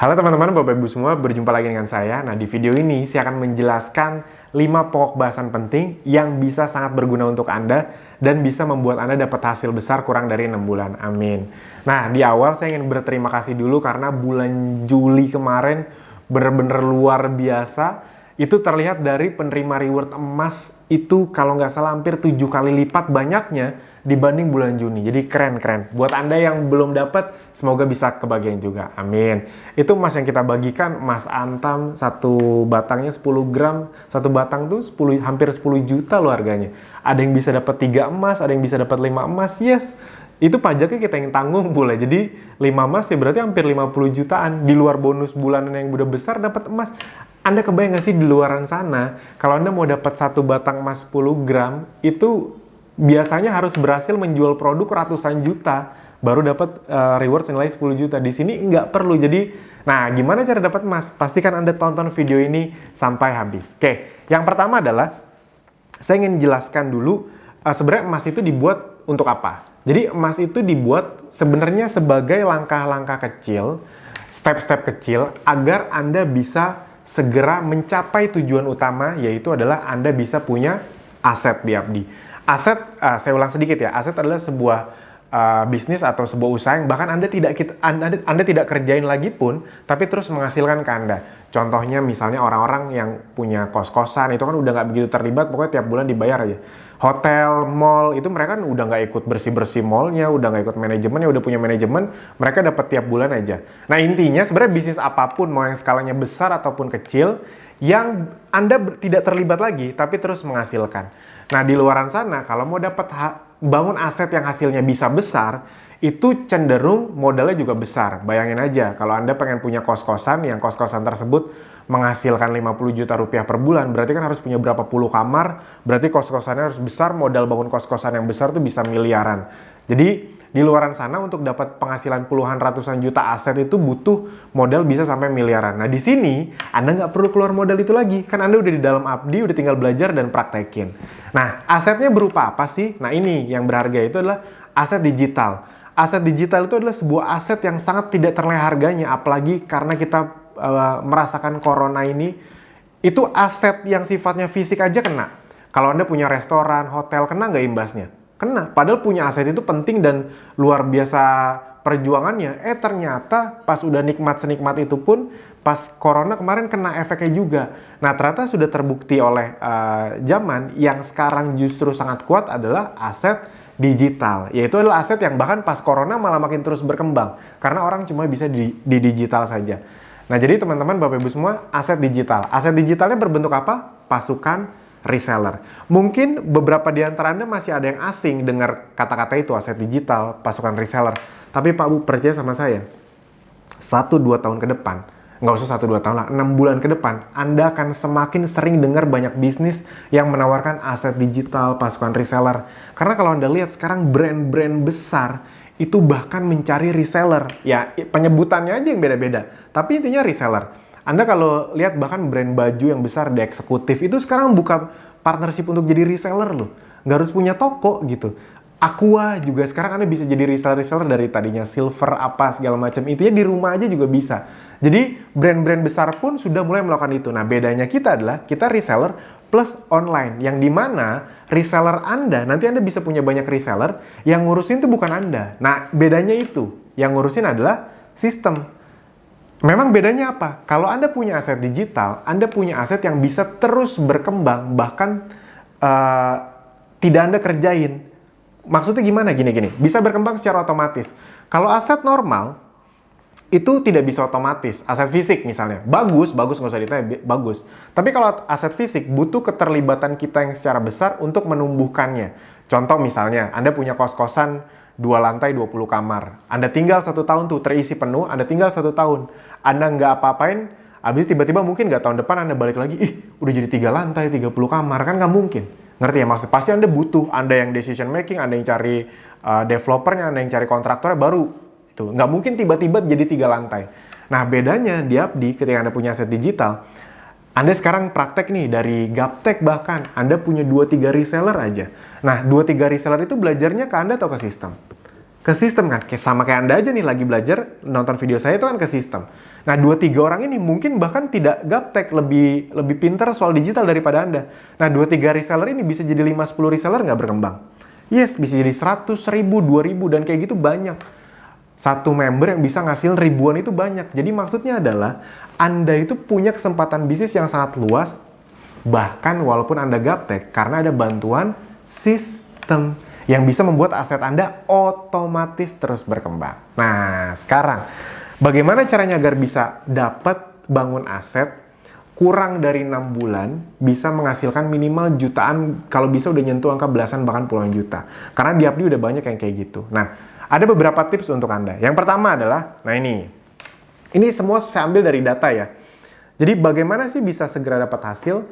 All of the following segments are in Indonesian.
Halo teman-teman, Bapak Ibu semua, berjumpa lagi dengan saya. Nah, di video ini saya akan menjelaskan 5 pokok bahasan penting yang bisa sangat berguna untuk Anda dan bisa membuat Anda dapat hasil besar kurang dari 6 bulan. Amin. Nah, di awal saya ingin berterima kasih dulu karena bulan Juli kemarin benar-benar luar biasa. Itu terlihat dari penerima reward emas itu kalau nggak salah hampir 7 kali lipat banyaknya dibanding bulan Juni. Jadi keren-keren. Buat Anda yang belum dapat, semoga bisa kebagian juga. Amin. Itu emas yang kita bagikan, emas antam, satu batangnya 10 gram. Satu batang tuh hampir 10 juta loh harganya. Ada yang bisa dapat 3 emas, ada yang bisa dapat 5 emas. Yes, itu pajaknya kita yang tanggung pula. Jadi 5 emas ya berarti hampir 50 jutaan. Di luar bonus bulanan yang udah besar dapat emas. Anda kebayang nggak sih di luaran sana, kalau Anda mau dapat satu batang emas 10 gram, itu biasanya harus berhasil menjual produk ratusan juta, baru dapat reward senilai 10 juta. Di sini nggak perlu. Jadi, nah gimana cara dapat emas? Pastikan Anda tonton video ini sampai habis. Oke, yang pertama adalah, saya ingin jelaskan dulu, sebenarnya emas itu dibuat untuk apa? Jadi emas itu dibuat sebenarnya sebagai langkah-langkah kecil, step-step kecil, agar Anda bisa segera mencapai tujuan utama, yaitu adalah Anda bisa punya aset di Abdi. Aset, saya ulang sedikit ya, aset adalah sebuah bisnis atau sebuah usaha yang bahkan Anda tidak kerjain lagi pun, tapi terus menghasilkan ke Anda. Contohnya misalnya orang-orang yang punya kos-kosan, itu kan udah nggak begitu terlibat, pokoknya tiap bulan dibayar aja. Hotel, mall, itu mereka kan udah nggak ikut bersih-bersih mallnya, udah nggak ikut manajemennya, udah punya manajemen, mereka dapat tiap bulan aja. Nah intinya sebenarnya bisnis apapun, mau yang skalanya besar ataupun kecil, yang Anda tidak terlibat lagi, tapi terus menghasilkan. Nah di luaran sana, kalau mau dapat bangun aset yang hasilnya bisa besar, itu cenderung modalnya juga besar. Bayangin aja, kalau Anda pengen punya kos-kosan, yang kos-kosan tersebut menghasilkan 50 juta rupiah per bulan, berarti kan harus punya berapa puluh kamar, berarti kos-kosannya harus besar, modal bangun kos-kosan yang besar tuh bisa miliaran. Jadi di luaran sana untuk dapat penghasilan puluhan ratusan juta aset itu butuh modal bisa sampai miliaran. Nah di sini Anda nggak perlu keluar modal itu lagi, kan Anda udah di dalam Abdi, udah tinggal belajar dan praktekin. Nah asetnya berupa apa sih? Nah ini yang berharga itu adalah aset digital. Aset digital itu adalah sebuah aset yang sangat tidak ternilai harganya, apalagi karena kita merasakan corona ini, itu aset yang sifatnya fisik aja kena. Kalau Anda punya restoran, hotel, kena nggak imbasnya? Kena. Padahal punya aset itu penting dan luar biasa perjuangannya. Ternyata pas udah nikmat senikmat itu pun, pas corona kemarin kena efeknya juga. Nah ternyata sudah terbukti oleh zaman yang sekarang justru sangat kuat adalah aset digital, yaitu adalah aset yang bahkan pas corona malah makin terus berkembang karena orang cuma bisa di digital saja. Nah jadi teman-teman, Bapak Ibu semua, aset digital. Aset digitalnya berbentuk apa? Pasukan reseller. Mungkin beberapa di antara Anda masih ada yang asing dengar kata-kata itu, aset digital, pasukan reseller. Tapi Pak Bu, percaya sama saya, 1-2 tahun ke depan, nggak usah 1-2 tahun lah, 6 bulan ke depan, Anda akan semakin sering dengar banyak bisnis yang menawarkan aset digital, pasukan reseller. Karena kalau Anda lihat sekarang brand-brand besar, itu bahkan mencari reseller. Ya, penyebutannya aja yang beda-beda. Tapi intinya reseller. Anda kalau lihat bahkan brand baju yang besar di eksekutif, itu sekarang buka partnership untuk jadi reseller loh. Nggak harus punya toko gitu. Aqua juga sekarang Anda bisa jadi reseller dari tadinya silver apa segala macam. Intinya di rumah aja juga bisa. Jadi brand-brand besar pun sudah mulai melakukan itu. Nah bedanya kita adalah kita reseller plus online. Yang dimana reseller Anda, nanti Anda bisa punya banyak reseller, yang ngurusin itu bukan Anda. Nah bedanya itu, yang ngurusin adalah sistem. Memang bedanya apa? Kalau Anda punya aset digital, Anda punya aset yang bisa terus berkembang, bahkan tidak Anda kerjain. Maksudnya gimana? Gini-gini, bisa berkembang secara otomatis. Kalau aset normal, itu tidak bisa otomatis. Aset fisik misalnya, bagus nggak usah ditanya, bagus. Tapi kalau aset fisik, butuh keterlibatan kita yang secara besar untuk menumbuhkannya. Contoh misalnya, Anda punya kos-kosan 2 lantai 20 kamar. Anda tinggal 1 tahun tuh terisi penuh, Anda tinggal 1 tahun. Anda nggak apa-apain, habis tiba-tiba mungkin nggak tahun depan Anda balik lagi, udah jadi 3 lantai, 30 kamar, kan nggak mungkin. Ngerti ya maksudnya? Pasti Anda butuh, Anda yang decision making, Anda yang cari developernya, Anda yang cari kontraktornya, baru itu. Nggak mungkin tiba-tiba jadi 3 lantai. Nah bedanya di Abdi ketika Anda punya aset digital, Anda sekarang praktek nih dari Gaptek bahkan, Anda punya 2-3 reseller aja. Nah 2-3 reseller itu belajarnya ke Anda atau ke sistem? ke sistem kan. Sama kayak Anda aja nih lagi belajar nonton video saya itu kan ke sistem. Nah, 2-3 orang ini mungkin bahkan tidak gaptek, lebih pintar soal digital daripada Anda. Nah, 2-3 reseller ini bisa jadi 5-10 reseller nggak berkembang. Yes, bisa jadi 100, 1000, 2000 dan kayak gitu banyak. Satu member yang bisa ngasilin ribuan itu banyak. Jadi maksudnya adalah Anda itu punya kesempatan bisnis yang sangat luas, bahkan walaupun Anda gaptek, karena ada bantuan sistem yang bisa membuat aset Anda otomatis terus berkembang. Nah, sekarang bagaimana caranya agar bisa dapat bangun aset kurang dari 6 bulan bisa menghasilkan minimal jutaan, kalau bisa udah nyentuh angka belasan bahkan puluhan juta. Karena di Updi udah banyak yang kayak gitu. Nah, ada beberapa tips untuk Anda. Yang pertama adalah, nah ini semua saya ambil dari data ya. Jadi bagaimana sih bisa segera dapat hasil,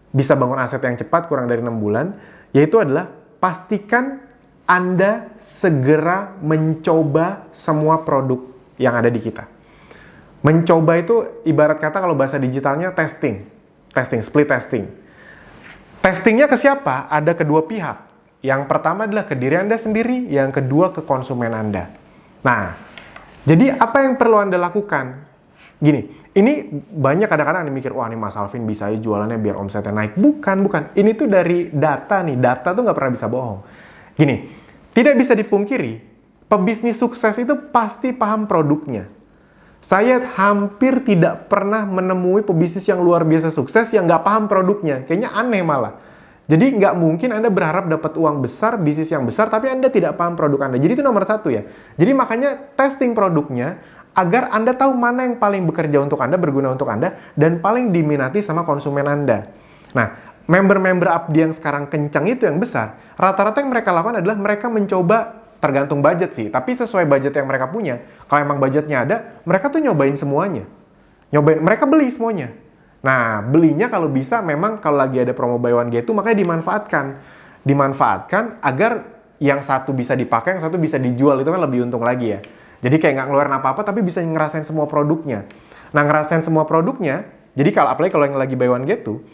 bisa bangun aset yang cepat kurang dari 6 bulan, yaitu adalah pastikan Anda segera mencoba semua produk yang ada di kita. Mencoba itu ibarat kata kalau bahasa digitalnya testing, split testing. Testingnya ke siapa? Ada kedua pihak. Yang pertama adalah ke diri Anda sendiri, yang kedua ke konsumen Anda. Nah, jadi apa yang perlu Anda lakukan? Gini, ini banyak kadang-kadang Anda mikir, wah ini Mas Alvin bisa aja jualannya biar omsetnya naik. Bukan. Ini tuh dari data nih, data tuh nggak pernah bisa bohong. Gini, tidak bisa dipungkiri, pebisnis sukses itu pasti paham produknya. Saya hampir tidak pernah menemui pebisnis yang luar biasa sukses yang nggak paham produknya. Kayaknya aneh malah. Jadi nggak mungkin Anda berharap dapat uang besar, bisnis yang besar, tapi Anda tidak paham produk Anda. Jadi itu nomor satu ya. Jadi makanya testing produknya agar Anda tahu mana yang paling bekerja untuk Anda, berguna untuk Anda, dan paling diminati sama konsumen Anda. Nah, member-member Updi yang sekarang kencang itu yang besar, rata-rata yang mereka lakukan adalah mereka mencoba, tergantung budget sih, tapi sesuai budget yang mereka punya. Kalau emang budgetnya ada, mereka tuh nyobain semuanya. Mereka beli semuanya. Nah, belinya kalau bisa memang kalau lagi ada promo buy one get two, makanya dimanfaatkan agar yang satu bisa dipakai, yang satu bisa dijual, itu kan lebih untung lagi ya. Jadi kayak nggak ngeluarin apa-apa, tapi bisa ngerasain semua produknya. Nah, ngerasain semua produknya, jadi apalagi kalau yang lagi buy one get two,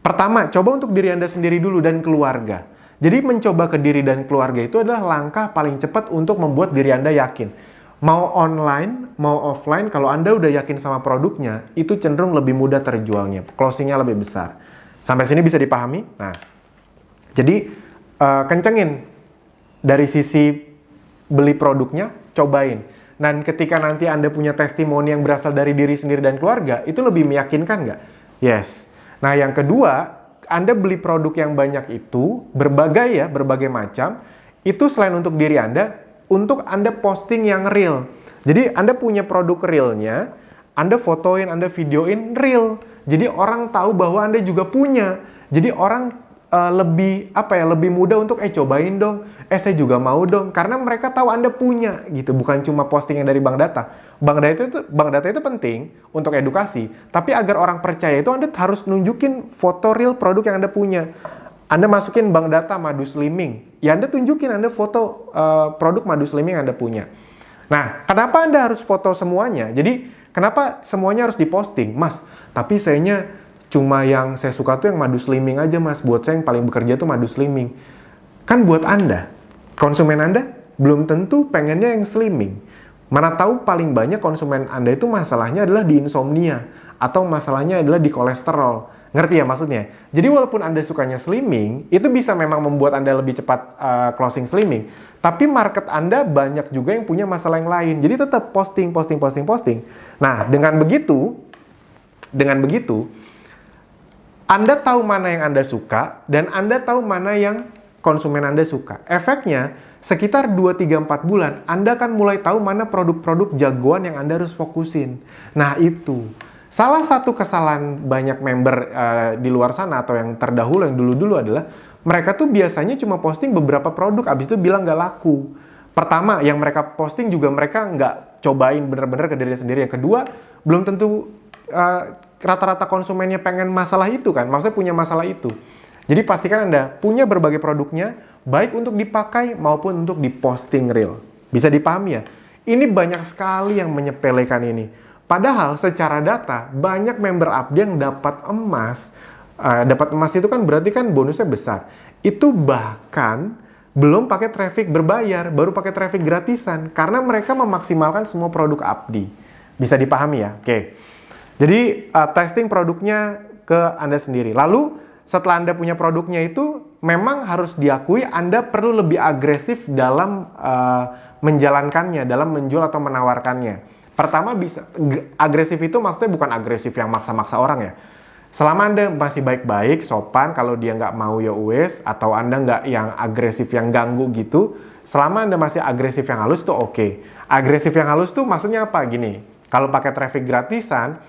pertama, coba untuk diri Anda sendiri dulu dan keluarga. Jadi mencoba ke diri dan keluarga itu adalah langkah paling cepat untuk membuat diri Anda yakin. Mau online, mau offline, kalau Anda udah yakin sama produknya, itu cenderung lebih mudah terjualnya. Closingnya lebih besar. Sampai sini bisa dipahami? Nah, jadi kencengin dari sisi beli produknya, cobain. Dan ketika nanti Anda punya testimoni yang berasal dari diri sendiri dan keluarga, itu lebih meyakinkan nggak? Yes. Nah, yang kedua, Anda beli produk yang banyak itu, berbagai macam, itu selain untuk diri Anda, untuk Anda posting yang real. Jadi Anda punya produk realnya, Anda fotoin, Anda videoin real. Jadi orang tahu bahwa Anda juga punya. Jadi orang lebih mudah untuk cobain dong, saya juga mau dong, karena mereka tahu Anda punya gitu, bukan cuma postingan dari bank data. Bank data itu penting untuk edukasi, tapi agar orang percaya itu Anda harus nunjukin foto real produk yang Anda punya. Anda masukin bank data madu slimming, ya Anda tunjukin Anda foto produk madu slimming yang Anda punya. Nah, kenapa Anda harus foto semuanya? Jadi, kenapa semuanya harus diposting? Mas, tapi sayanya cuma yang saya suka tuh yang madu slimming aja mas, buat saya yang paling bekerja tuh madu slimming. Kan buat Anda, konsumen Anda belum tentu pengennya yang slimming. Mana tahu paling banyak konsumen Anda itu masalahnya adalah di insomnia, atau masalahnya adalah di kolesterol. Ngerti ya maksudnya? Jadi walaupun Anda sukanya slimming, itu bisa memang membuat Anda lebih cepat closing slimming. Tapi market Anda banyak juga yang punya masalah yang lain. Jadi tetap posting. Nah, dengan begitu, Anda tahu mana yang Anda suka, dan Anda tahu mana yang konsumen Anda suka. Efeknya, sekitar 2-3-4 bulan, Anda akan mulai tahu mana produk-produk jagoan yang Anda harus fokusin. Nah, itu. Salah satu kesalahan banyak member di luar sana, atau yang terdahulu, yang dulu-dulu adalah, mereka tuh biasanya cuma posting beberapa produk, abis itu bilang nggak laku. Pertama, yang mereka posting juga mereka nggak cobain bener-bener ke diri sendiri. Yang kedua, belum tentu rata-rata konsumennya pengen masalah itu kan, maksudnya punya masalah itu. Jadi pastikan Anda punya berbagai produknya, baik untuk dipakai maupun untuk diposting real. Bisa dipahami ya? Ini banyak sekali yang menyepelekan ini. Padahal secara data, banyak member Updi yang dapat emas. Dapat emas itu kan berarti kan bonusnya besar. Itu bahkan Belum pakai traffic berbayar, baru pakai traffic gratisan. Karena mereka memaksimalkan semua produk Abdi. Bisa dipahami ya? Oke. Jadi testing produknya ke Anda sendiri. Lalu setelah Anda punya produknya itu, memang harus diakui Anda perlu lebih agresif dalam menjalankannya, dalam menjual atau menawarkannya. Pertama, bisa agresif itu maksudnya bukan agresif yang maksa-maksa orang ya. Selama Anda masih baik-baik, sopan, kalau dia nggak mau ya wes, atau Anda nggak yang agresif yang ganggu gitu, selama Anda masih agresif yang halus tuh oke. Agresif yang halus tuh maksudnya apa? Gini, kalau pakai traffic gratisan,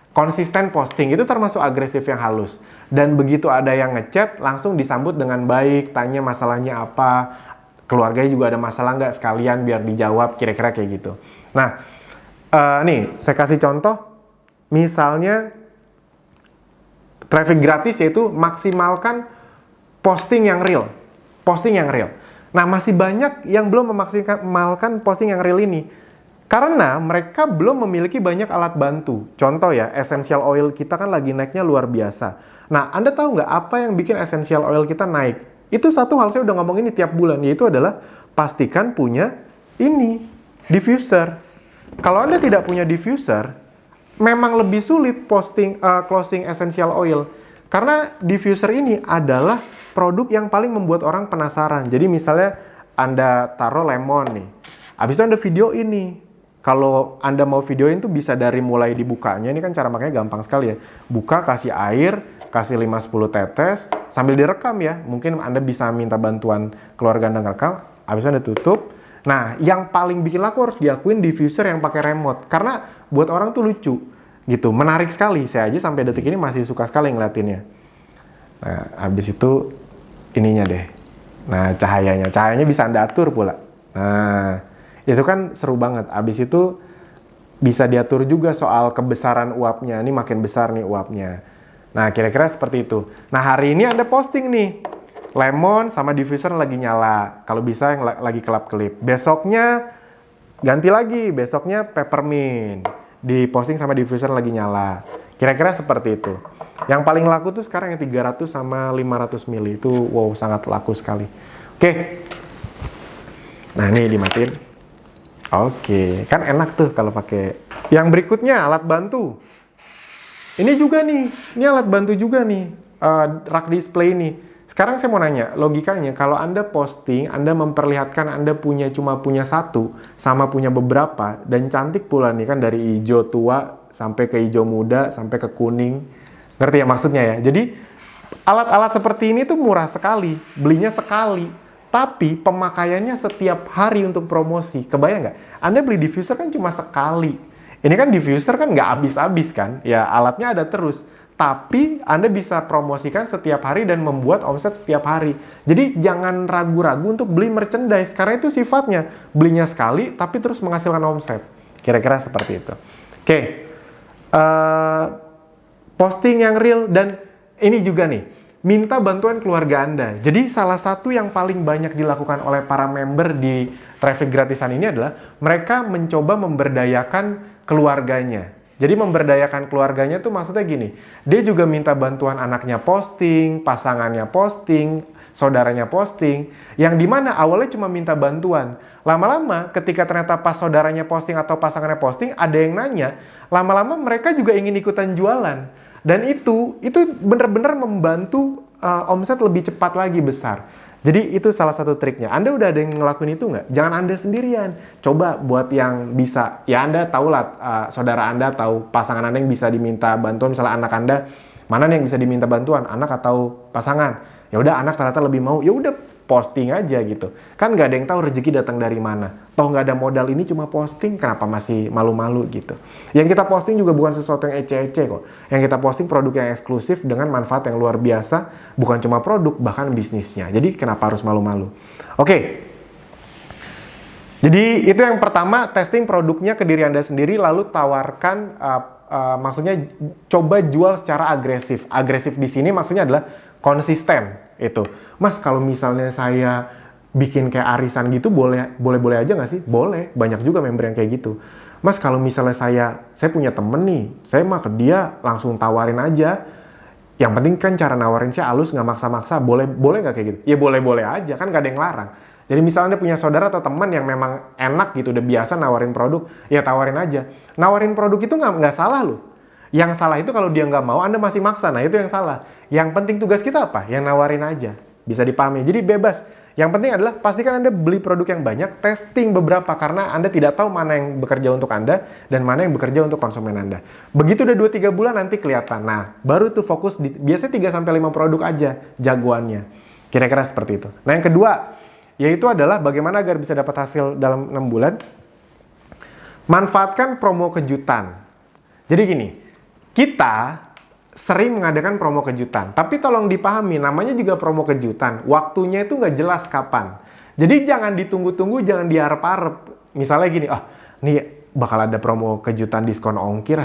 konsisten posting itu termasuk agresif yang halus. Dan begitu ada yang ngechat, langsung disambut dengan baik, tanya masalahnya apa, keluarganya juga ada masalah nggak, sekalian biar dijawab, kira-kira kayak gitu. Nah, nih saya kasih contoh, misalnya traffic gratis yaitu maksimalkan posting yang real. Posting yang real. Nah, masih banyak yang belum memaksimalkan posting yang real ini. Karena mereka belum memiliki banyak alat bantu. Contoh ya, essential oil kita kan lagi naiknya luar biasa. Nah, Anda tahu nggak apa yang bikin essential oil kita naik? Itu satu hal saya udah ngomong ini tiap bulan, yaitu adalah pastikan punya ini, diffuser. Kalau Anda tidak punya diffuser, memang lebih sulit posting closing essential oil. Karena diffuser ini adalah produk yang paling membuat orang penasaran. Jadi misalnya Anda taruh lemon nih, habis itu Anda video ini. Kalau Anda mau videoin tuh bisa dari mulai dibukanya, ini kan cara makanya gampang sekali ya. Buka, kasih air, kasih 5-10 tetes, sambil direkam ya. Mungkin Anda bisa minta bantuan keluarga Anda ngerekam, habis itu Anda tutup. Nah, yang paling bikin laku harus diakuin diffuser yang pakai remote. Karena buat orang tuh lucu, gitu. Menarik sekali, saya aja sampai detik ini masih suka sekali ngeliatinnya. Nah, habis itu ininya deh. Nah, cahayanya bisa Anda atur pula. Nah, itu kan seru banget. Abis itu bisa diatur juga soal kebesaran uapnya. Ini makin besar nih uapnya. Nah, kira-kira seperti itu. Nah, hari ini Anda posting nih. Lemon sama diffuser lagi nyala. Kalau bisa yang lagi kelap-kelip. Besoknya ganti lagi. Besoknya peppermint. Di posting sama diffuser lagi nyala. Kira-kira seperti itu. Yang paling laku tuh sekarang yang 300 sama 500 ml. Itu wow, sangat laku sekali. Oke. Nah, ini dimatiin. Oke, kan enak tuh kalau pakai. Yang berikutnya alat bantu. Ini juga nih, ini alat bantu juga nih, rak display ini. Sekarang saya mau nanya, logikanya kalau Anda posting, Anda memperlihatkan Anda cuma punya satu, sama punya beberapa, dan cantik pula nih kan dari hijau tua sampai ke hijau muda sampai ke kuning. Ngerti ya maksudnya ya? Jadi alat-alat seperti ini tuh murah sekali, belinya sekali. Tapi pemakaiannya setiap hari untuk promosi. Kebayang nggak? Anda beli diffuser kan cuma sekali. Ini kan diffuser kan nggak habis-habis kan? Ya alatnya ada terus. Tapi Anda bisa promosikan setiap hari dan membuat omset setiap hari. Jadi jangan ragu-ragu untuk beli merchandise. Karena itu sifatnya. Belinya sekali tapi terus menghasilkan omset. Kira-kira seperti itu. Oke. Posting yang real dan ini juga nih. Minta bantuan keluarga Anda. Jadi salah satu yang paling banyak dilakukan oleh para member di traffic gratisan ini adalah mereka mencoba memberdayakan keluarganya. Jadi memberdayakan keluarganya tuh maksudnya gini, dia juga minta bantuan anaknya posting, pasangannya posting, saudaranya posting, yang dimana awalnya cuma minta bantuan. Lama-lama ketika ternyata pas saudaranya posting atau pasangannya posting, ada yang nanya, lama-lama mereka juga ingin ikutan jualan. Dan itu benar-benar membantu omset lebih cepat lagi besar. Jadi itu salah satu triknya. Anda udah ada yang ngelakuin itu nggak? Jangan Anda sendirian. Coba buat yang bisa. Ya Anda tahulah saudara Anda tahu pasangan Anda yang bisa diminta bantuan. Misalnya anak Anda, mana nih yang bisa diminta bantuan? Anak atau pasangan? Ya udah anak ternyata lebih mau. Ya udah posting aja gitu. Kan nggak ada yang tahu rezeki datang dari mana. Toh nggak ada modal ini cuma posting, kenapa masih malu-malu gitu. Yang kita posting juga bukan sesuatu yang ece-ece kok. Yang kita posting produk yang eksklusif dengan manfaat yang luar biasa, bukan cuma produk, bahkan bisnisnya. Jadi kenapa harus malu-malu? Oke. Jadi itu yang pertama, testing produknya ke diri Anda sendiri, lalu tawarkan, maksudnya coba jual secara agresif. Agresif di sini maksudnya adalah konsisten itu. Mas, kalau misalnya saya bikin kayak arisan gitu boleh aja nggak sih? Boleh, banyak juga member yang kayak gitu. Mas, kalau misalnya saya punya temen nih, saya mah ke dia langsung tawarin aja. Yang penting kan cara nawarin sih halus, nggak maksa-maksa. Boleh nggak kayak gitu? Ya boleh-boleh aja, kan nggak ada yang larang. Jadi misalnya Anda punya saudara atau teman yang memang enak gitu, udah biasa nawarin produk, ya tawarin aja. Nawarin produk itu nggak salah loh. Yang salah itu kalau dia nggak mau, Anda masih maksa. Nah itu yang salah. Yang penting tugas kita apa? Yang nawarin aja. Bisa dipahami. Jadi bebas. Yang penting adalah pastikan Anda beli produk yang banyak, testing beberapa, karena Anda tidak tahu mana yang bekerja untuk Anda dan mana yang bekerja untuk konsumen Anda. Begitu udah 2-3 bulan nanti kelihatan. Nah, baru tuh fokus di biasanya 3-5 produk aja jagoannya. Kira-kira seperti itu. Nah, yang kedua, yaitu adalah bagaimana agar bisa dapat hasil dalam 6 bulan. Manfaatkan promo kejutan. Jadi gini, kita sering mengadakan promo kejutan. Tapi tolong dipahami, namanya juga promo kejutan. Waktunya itu nggak jelas kapan. Jadi jangan ditunggu-tunggu, jangan diharap-harap. Misalnya gini, nih bakal ada promo kejutan diskon ongkir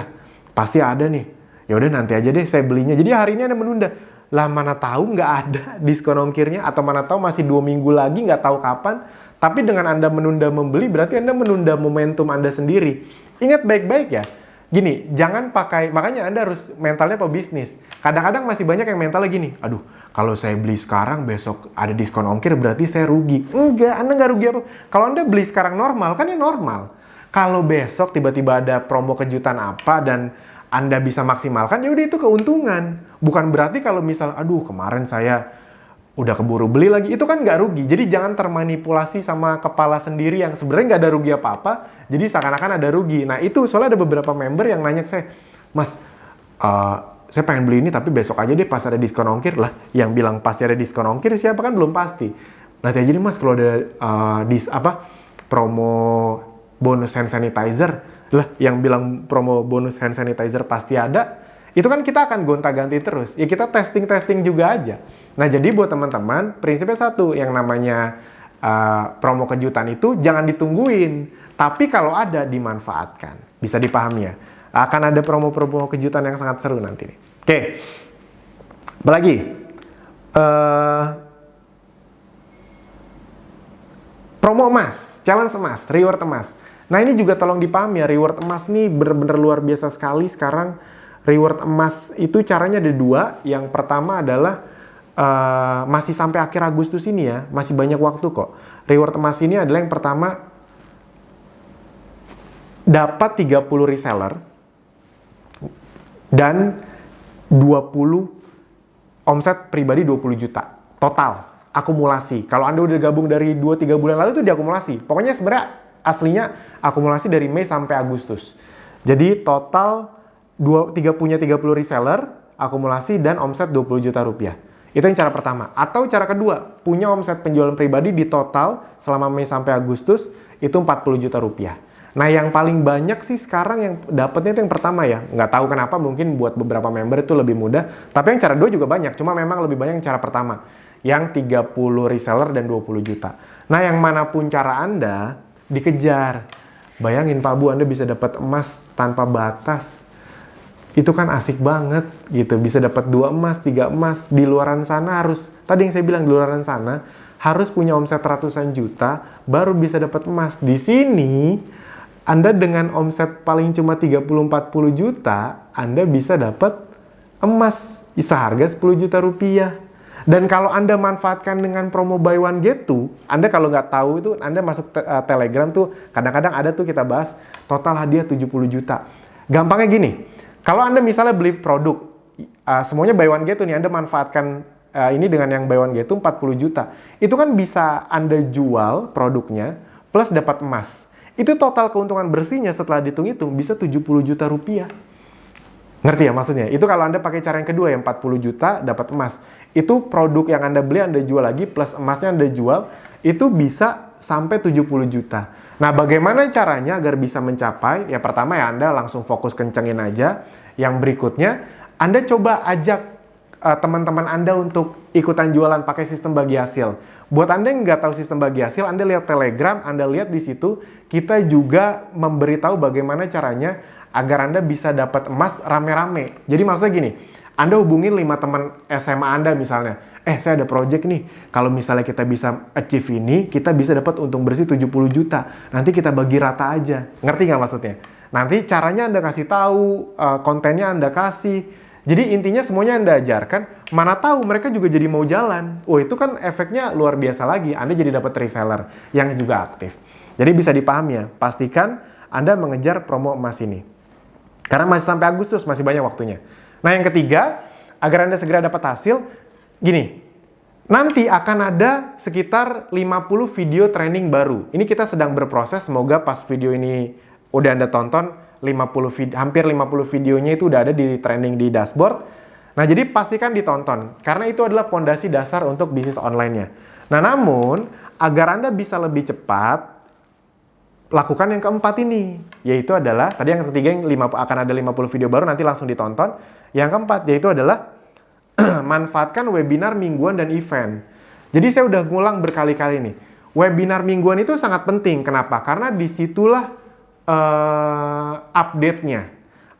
pasti ada nih. Ya udah nanti aja deh saya belinya. Jadi hari ini Anda menunda. Lah mana tahu nggak ada diskon ongkirnya, atau mana tahu masih 2 minggu lagi nggak tahu kapan. Tapi dengan Anda menunda membeli, berarti Anda menunda momentum Anda sendiri. Ingat baik-baik ya. Gini, jangan pakai, makanya Anda harus mentalnya pebisnis. Kadang-kadang masih banyak yang mentalnya gini, aduh, kalau saya beli sekarang, besok ada diskon ongkir, berarti saya rugi. Enggak, Anda nggak rugi apa. Kalau Anda beli sekarang normal, kan ya normal. Kalau besok tiba-tiba ada promo kejutan apa, dan Anda bisa maksimalkan, ya udah itu keuntungan. Bukan berarti kalau misal, aduh, kemarin saya udah keburu beli lagi, itu kan nggak rugi. Jadi jangan termanipulasi sama kepala sendiri yang sebenarnya nggak ada rugi apa-apa, jadi seakan-akan ada rugi. Nah itu, soalnya ada beberapa member yang nanya ke saya, Mas, saya pengen beli ini tapi besok aja deh pas ada diskon ongkir. Lah, yang bilang pasti ada diskon ongkir siapa, kan belum pasti. Nanti aja nih Mas kalau ada promo bonus hand sanitizer. Lah, yang bilang promo bonus hand sanitizer pasti ada, itu kan kita akan gonta-ganti terus. Ya kita testing-testing juga aja. Nah jadi buat teman-teman, prinsipnya satu, yang namanya promo kejutan itu jangan ditungguin. Tapi kalau ada, dimanfaatkan. Bisa dipahami ya? Akan ada promo-promo kejutan yang sangat seru nanti nih. Oke, apalagi? Promo emas, challenge emas, reward emas. Nah ini juga tolong dipahami ya, reward emas nih bener-bener luar biasa sekali sekarang. Reward emas itu caranya ada 2. Yang pertama adalah masih sampai akhir Agustus ini ya, masih banyak waktu kok. Reward emas ini adalah yang pertama, dapat 30 reseller dan 20 omset pribadi 20 juta total akumulasi. Kalau Anda udah gabung dari 2-3 bulan lalu itu diakumulasi. Pokoknya sebenarnya aslinya akumulasi dari Mei sampai Agustus. Jadi total punya 30 reseller, akumulasi dan omset 20 juta rupiah. Itu yang cara pertama. Atau cara kedua, punya omset penjualan pribadi di total selama Mei sampai Agustus itu 40 juta rupiah. Nah yang paling banyak sih sekarang yang dapetnya itu yang pertama ya. Nggak tahu kenapa, mungkin buat beberapa member itu lebih mudah. Tapi yang cara 2 juga banyak, cuma memang lebih banyak yang cara pertama. Yang 30 reseller dan 20 juta. Nah yang manapun cara Anda, dikejar. Bayangin Pak Bu, Anda bisa dapat emas tanpa batas. Itu kan asik banget gitu, bisa dapat 2 emas, 3 emas. Di luaran sana harus, tadi yang saya bilang, di luaran sana harus punya omset ratusan juta baru bisa dapat emas. Di sini Anda dengan omset paling cuma 30-40 juta, Anda bisa dapat emas seharga 10 juta rupiah. Dan kalau Anda manfaatkan dengan promo buy one get two, Anda kalau nggak tahu itu, Anda masuk Telegram tuh, kadang-kadang ada tuh kita bahas, total hadiah 70 juta. Gampangnya gini, kalau Anda misalnya beli produk, semuanya buy one get two nih, Anda manfaatkan ini dengan yang buy one get two 40 juta. Itu kan bisa Anda jual produknya, plus dapat emas. Itu total keuntungan bersihnya setelah dihitung-hitung bisa 70 juta rupiah. Ngerti ya maksudnya? Itu kalau Anda pakai cara yang kedua, yang 40 juta dapat emas. Itu produk yang Anda beli, Anda jual lagi, plus emasnya Anda jual, itu bisa sampai 70 juta. Nah, bagaimana caranya agar bisa mencapai? Ya, pertama ya Anda langsung fokus kencengin aja. Yang berikutnya, Anda coba ajak teman-teman Anda untuk ikutan jualan pakai sistem bagi hasil. Buat Anda yang nggak tahu sistem bagi hasil, Anda lihat Telegram, Anda lihat di situ, kita juga memberitahu bagaimana caranya agar Anda bisa dapat emas rame-rame. Jadi maksudnya gini, Anda hubungin 5 teman SMA Anda misalnya, saya ada project nih, kalau misalnya kita bisa achieve ini, kita bisa dapat untung bersih 70 juta. Nanti kita bagi rata aja. Ngerti nggak maksudnya? Nanti caranya Anda kasih tahu, kontennya Anda kasih. Jadi intinya semuanya Anda ajarkan, mana tahu mereka juga jadi mau jalan. Oh, itu kan efeknya luar biasa lagi. Anda jadi dapat reseller yang juga aktif. Jadi bisa dipahami ya, pastikan Anda mengejar promo emas ini. Karena masih sampai Agustus, masih banyak waktunya. Nah, yang ketiga, agar Anda segera dapat hasil, gini, nanti akan ada sekitar 50 video training baru. Ini kita sedang berproses, semoga pas video ini udah Anda tonton, hampir 50 videonya itu udah ada di training di dashboard. Nah, jadi pastikan ditonton, karena itu adalah fondasi dasar untuk bisnis online-nya. Nah, namun, agar Anda bisa lebih cepat, lakukan yang keempat ini, yaitu adalah, tadi yang ketiga akan ada 50 video baru, nanti langsung ditonton. Yang keempat, yaitu adalah, manfaatkan webinar mingguan dan event. Jadi saya udah ngulang berkali-kali nih, webinar mingguan itu sangat penting. Kenapa? Karena disitulah update-nya.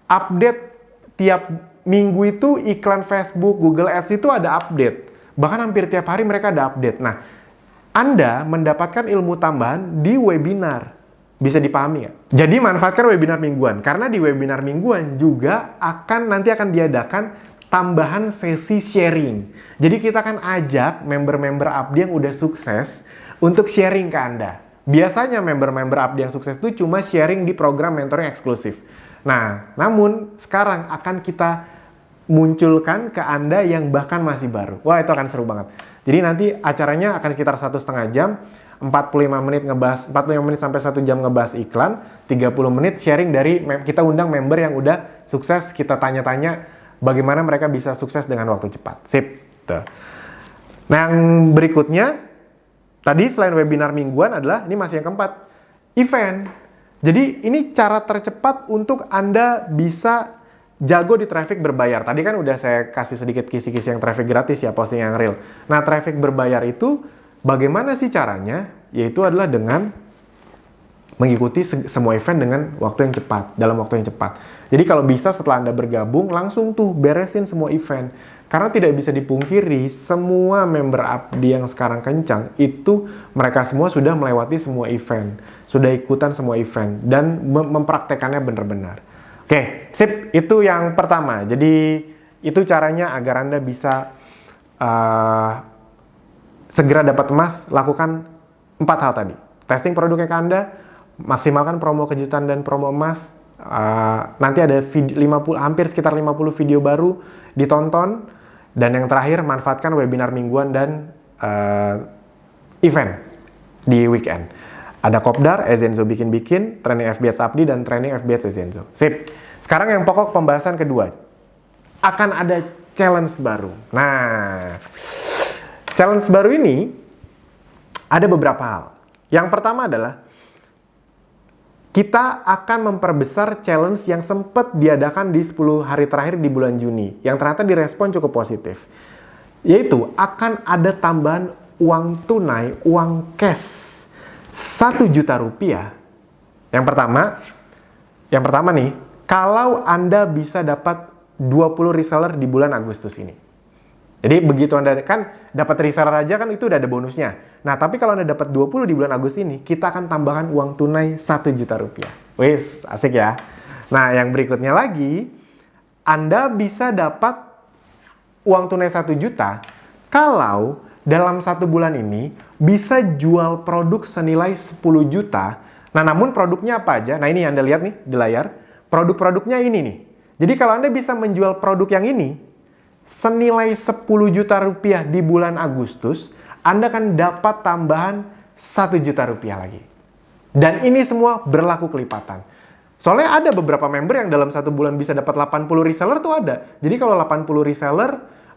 Update tiap minggu itu iklan Facebook, Google Ads itu ada update. Bahkan hampir tiap hari mereka ada update. Nah, Anda mendapatkan ilmu tambahan di webinar. Bisa dipahami ya? Jadi manfaatkan webinar mingguan. Karena di webinar mingguan juga nanti akan diadakan tambahan sesi sharing. Jadi kita akan ajak member-member Abdi yang udah sukses untuk sharing ke Anda. Biasanya member-member Abdi yang sukses itu cuma sharing di program mentoring eksklusif. Nah, namun sekarang akan kita munculkan ke Anda yang bahkan masih baru. Wah, itu akan seru banget. Jadi nanti acaranya akan sekitar 1,5 jam, 45 menit sampai 1 jam ngebahas iklan, 30 menit sharing dari kita undang member yang udah sukses, kita tanya-tanya bagaimana mereka bisa sukses dengan waktu cepat. Sip. Tuh. Nah, yang berikutnya tadi selain webinar mingguan adalah, ini masih yang keempat, event. Jadi ini cara tercepat untuk Anda bisa jago di traffic berbayar. Tadi kan udah saya kasih sedikit kisi-kisi yang traffic gratis ya, posting yang real. Nah, traffic berbayar itu bagaimana sih caranya? Yaitu adalah dengan mengikuti semua event dengan waktu yang cepat, dalam waktu yang cepat. Jadi kalau bisa setelah Anda bergabung, langsung tuh beresin semua event. Karena tidak bisa dipungkiri, semua member Abdi yang sekarang kencang, itu mereka semua sudah melewati semua event. Sudah ikutan semua event, dan mempraktekannya benar-benar. Oke, sip. Itu yang pertama. Jadi, itu caranya agar Anda bisa segera dapat emas. Lakukan 4 hal tadi. Testing produknya ke Anda, maksimalkan promo kejutan dan promo emas. Nanti ada hampir sekitar 50 video baru ditonton. Dan yang terakhir, manfaatkan webinar mingguan dan event di weekend. Ada Kopdar, Ezenzo bikin-bikin, training FB Ads Abdi, dan training FB Ads Ezenzo. Sip. Sekarang yang pokok pembahasan kedua. Akan ada challenge baru. Nah, challenge baru ini ada beberapa hal. Yang pertama adalah kita akan memperbesar challenge yang sempat diadakan di 10 hari terakhir di bulan Juni, yang ternyata direspon cukup positif. Yaitu akan ada tambahan uang tunai, uang cash 1 juta rupiah. Yang pertama nih, kalau Anda bisa dapat 20 reseller di bulan Agustus ini. Jadi begitu Anda kan dapat reseller aja kan itu udah ada bonusnya. Nah, tapi kalau Anda dapat 20 di bulan Agustus ini, kita akan tambahkan uang tunai 1 juta rupiah. Wis, asik ya. Nah, yang berikutnya lagi, Anda bisa dapat uang tunai 1 juta kalau dalam 1 bulan ini bisa jual produk senilai 10 juta. Nah, namun produknya apa aja? Nah, ini Anda lihat nih di layar. Produk-produknya ini nih. Jadi kalau Anda bisa menjual produk yang ini senilai 10 juta rupiah di bulan Agustus, Anda akan dapat tambahan 1 juta rupiah lagi. Dan ini semua berlaku kelipatan. Soalnya ada beberapa member yang dalam 1 bulan bisa dapat 80 reseller tuh ada. Jadi kalau 80 reseller,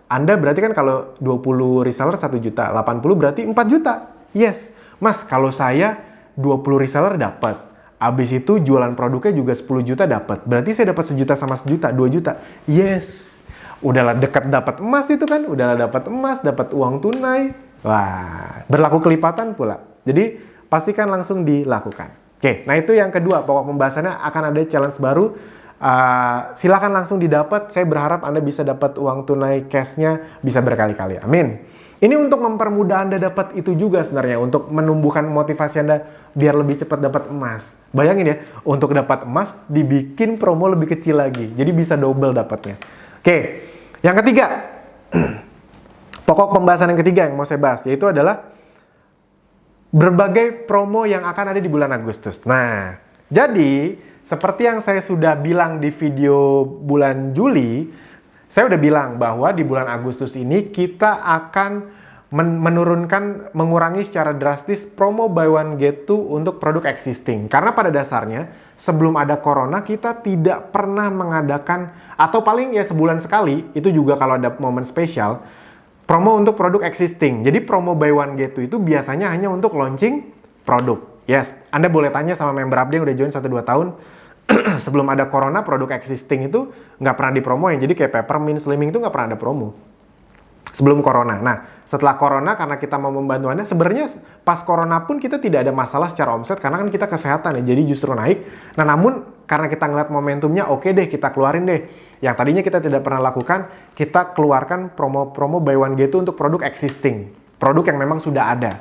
Anda berarti kan kalau 20 reseller 1 juta, 80 berarti 4 juta. Yes. Mas, kalau saya 20 reseller dapat. Abis itu jualan produknya juga 10 juta dapat. Berarti saya dapat 1 juta sama 1 juta, 2 juta. Yes. Udahlah dekat dapat emas itu kan, udahlah dapat emas, dapat uang tunai. Wah, berlaku kelipatan pula. Jadi, pastikan langsung dilakukan. Oke, nah itu yang kedua, pokok pembahasannya akan ada challenge baru. Silakan langsung didapat. Saya berharap Anda bisa dapat uang tunai cash-nya bisa berkali-kali. Amin. Ini untuk mempermudah Anda dapat itu juga sebenarnya, untuk menumbuhkan motivasi Anda biar lebih cepat dapat emas. Bayangin ya, untuk dapat emas dibikin promo lebih kecil lagi. Jadi bisa double dapatnya. Oke, yang ketiga, pokok pembahasan yang ketiga yang mau saya bahas, yaitu adalah berbagai promo yang akan ada di bulan Agustus. Nah, jadi seperti yang saya sudah bilang di video bulan Juli, saya udah bilang bahwa di bulan Agustus ini kita akan mengurangi secara drastis promo buy one get two untuk produk existing. Karena pada dasarnya sebelum ada corona kita tidak pernah mengadakan, atau paling ya sebulan sekali, itu juga kalau ada momen spesial, promo untuk produk existing. Jadi promo buy one get two itu biasanya hanya untuk launching produk. Yes, Anda boleh tanya sama member Abdi yang udah join 1-2 tahun, sebelum ada corona produk existing itu nggak pernah dipromoin. Jadi kayak peppermint, slimming itu nggak pernah ada promo sebelum corona. Nah, setelah corona karena kita mau membantu Anda, sebenarnya pas corona pun kita tidak ada masalah secara omset karena kan kita kesehatan ya, jadi justru naik. Nah, namun karena kita ngeliat momentumnya, oke deh kita keluarin deh. Yang tadinya kita tidak pernah lakukan, kita keluarkan promo-promo buy one get two untuk produk existing. Produk yang memang sudah ada.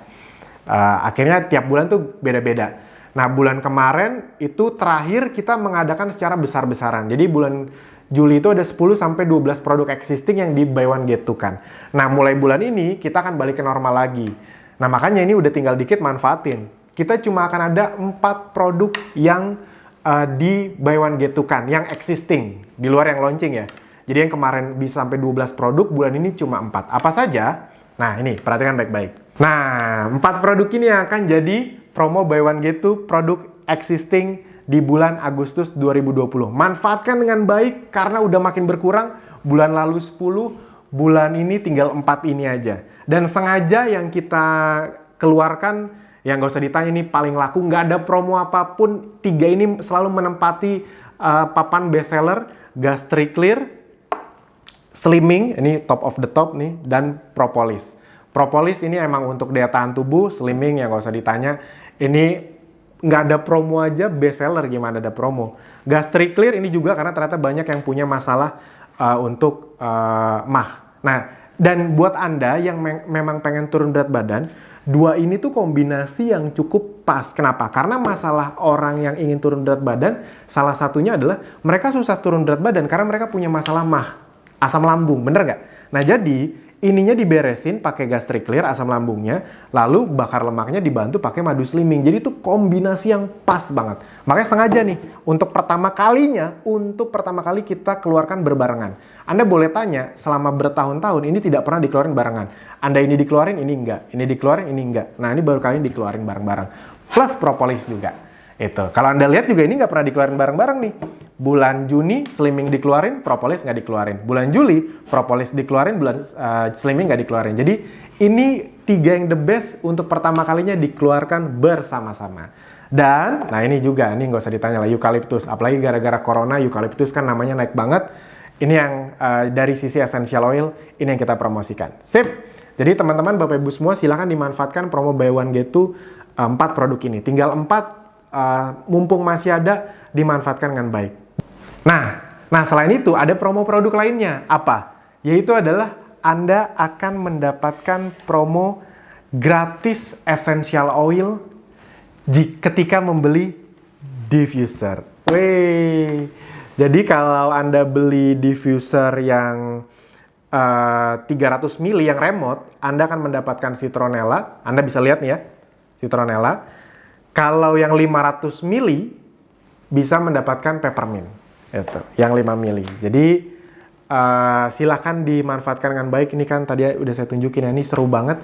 Akhirnya tiap bulan tuh beda-beda. Nah, bulan kemarin itu terakhir kita mengadakan secara besar-besaran. Jadi bulan Juli itu ada 10-12 produk existing yang di buy one get two kan. Nah, mulai bulan ini kita akan balik ke normal lagi. Nah, makanya ini udah tinggal dikit manfaatin. Kita cuma akan ada 4 produk yang di buy one get two kan, yang existing, di luar yang launching ya. Jadi yang kemarin bisa sampai 12 produk, bulan ini cuma 4. Apa saja? Nah, ini perhatikan baik-baik. Nah, 4 produk ini yang akan jadi promo buy one get two produk existing di bulan Agustus 2020. Manfaatkan dengan baik karena udah makin berkurang. Bulan lalu 10, bulan ini tinggal 4 ini aja. Dan sengaja yang kita keluarkan, yang gak usah ditanya ini paling laku, nggak ada promo apapun. 3 ini selalu menempati papan bestseller, Gastric Clear, Slimming, ini top of the top nih, dan Propolis. Propolis ini emang untuk daya tahan tubuh, Slimming yang gak usah ditanya. Ini nggak ada promo aja bestseller, gimana ada promo. Gastric Clear ini juga karena ternyata banyak yang punya masalah untuk mah. Nah, dan buat Anda yang memang pengen turun berat badan, 2 ini tuh kombinasi yang cukup pas. Kenapa? Karena masalah orang yang ingin turun berat badan, salah satunya adalah mereka susah turun berat badan karena mereka punya masalah mah, asam lambung, bener nggak? Nah, jadi ininya diberesin pakai Gastric Clear asam lambungnya, lalu bakar lemaknya dibantu pakai madu slimming. Jadi itu kombinasi yang pas banget. Makanya sengaja nih, untuk pertama kali kita keluarkan berbarengan. Anda boleh tanya, selama bertahun-tahun ini tidak pernah dikeluarin barengan. Anda ini dikeluarin, ini enggak. Ini dikeluarin, ini enggak. Nah, ini baru kali ini dikeluarin bareng-bareng. Plus propolis juga. Itu. Kalau Anda lihat juga ini nggak pernah dikeluarin bareng-bareng nih. Bulan Juni slimming dikeluarin, propolis nggak dikeluarin. Bulan Juli propolis dikeluarin, bulan slimming nggak dikeluarin. Jadi ini 3 yang the best untuk pertama kalinya dikeluarkan bersama-sama. Dan, nah ini juga, ini nggak usah ditanya lah, eucalyptus. Apalagi gara-gara corona, eucalyptus kan namanya naik banget. Ini yang dari sisi essential oil, ini yang kita promosikan. Sip! Jadi teman-teman, Bapak Ibu semua silahkan dimanfaatkan promo buy one get two 4 produk ini. Tinggal 4 mumpung masih ada, dimanfaatkan dengan baik. Nah selain itu ada promo produk lainnya. Apa? Yaitu adalah Anda akan mendapatkan promo gratis essential oil ketika membeli diffuser. Wih. Jadi kalau Anda beli diffuser yang 300 ml yang remote, Anda akan mendapatkan citronella. Anda bisa lihat nih ya, citronella. Kalau yang 500 ml bisa mendapatkan peppermint, itu, yang 5 ml. Jadi silahkan dimanfaatkan dengan baik. Ini kan tadi udah saya tunjukin ya, ini seru banget.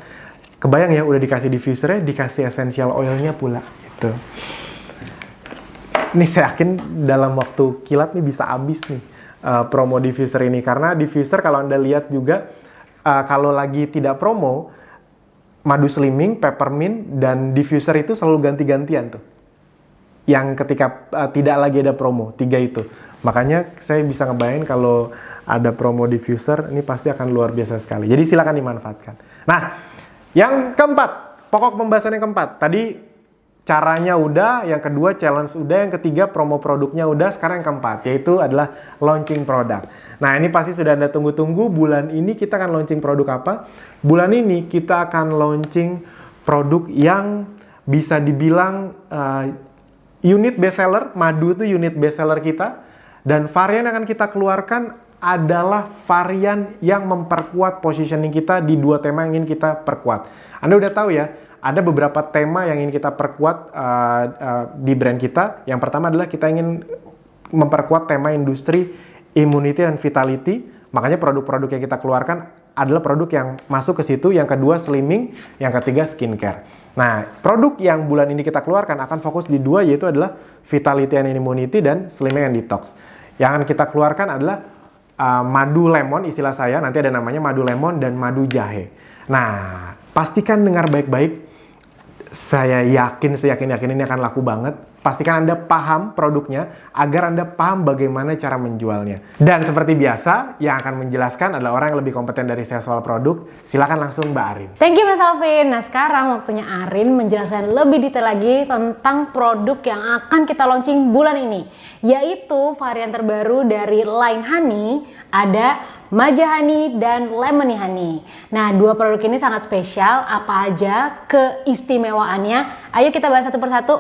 Kebayang ya, udah dikasih diffusernya, dikasih essential oilnya pula. Gitu. Ini saya yakin dalam waktu kilat nih bisa habis nih promo diffuser ini. Karena diffuser kalau Anda lihat juga, kalau lagi tidak promo, madu slimming, peppermint, dan diffuser itu selalu ganti-gantian tuh. Yang ketika tidak lagi ada promo, 3 itu. Makanya saya bisa ngebayangin kalau ada promo diffuser, ini pasti akan luar biasa sekali. Jadi silakan dimanfaatkan. Nah, yang keempat, pokok pembahasan yang keempat. Tadi caranya udah, yang kedua challenge udah, yang ketiga promo produknya udah, sekarang yang keempat, yaitu adalah launching produk. Nah, ini pasti sudah Anda tunggu-tunggu. Bulan ini kita akan launching produk apa? Bulan ini kita akan launching produk yang bisa dibilang unit bestseller. Madu itu unit bestseller kita. Dan varian yang akan kita keluarkan adalah varian yang memperkuat positioning kita di dua tema yang ingin kita perkuat. Anda udah tahu ya, ada beberapa tema yang ingin kita perkuat di brand kita. Yang pertama adalah kita ingin memperkuat tema industri, immunity, dan vitality. Makanya produk-produk yang kita keluarkan adalah produk yang masuk ke situ. Yang kedua slimming, yang ketiga skincare. Nah, produk yang bulan ini kita keluarkan akan fokus di dua, yaitu adalah vitality and immunity dan slimming and detox. Yang akan kita keluarkan adalah madu lemon, istilah saya nanti ada namanya madu lemon dan madu jahe. Nah, pastikan dengar baik-baik. Saya yakin ini akan laku banget. Pastikan Anda paham produknya agar Anda paham bagaimana cara menjualnya. Dan seperti biasa, yang akan menjelaskan adalah orang yang lebih kompeten dari saya soal produk. Silakan langsung Mbak Arin. Thank you Mas Alvin. Nah sekarang waktunya Arin menjelaskan lebih detail lagi tentang produk yang akan kita launching bulan ini. Yaitu varian terbaru dari line Honey, ada Maja Honey dan Lemony Honey. Nah dua produk ini sangat spesial. Apa aja keistimewaannya? Ayo kita bahas satu persatu.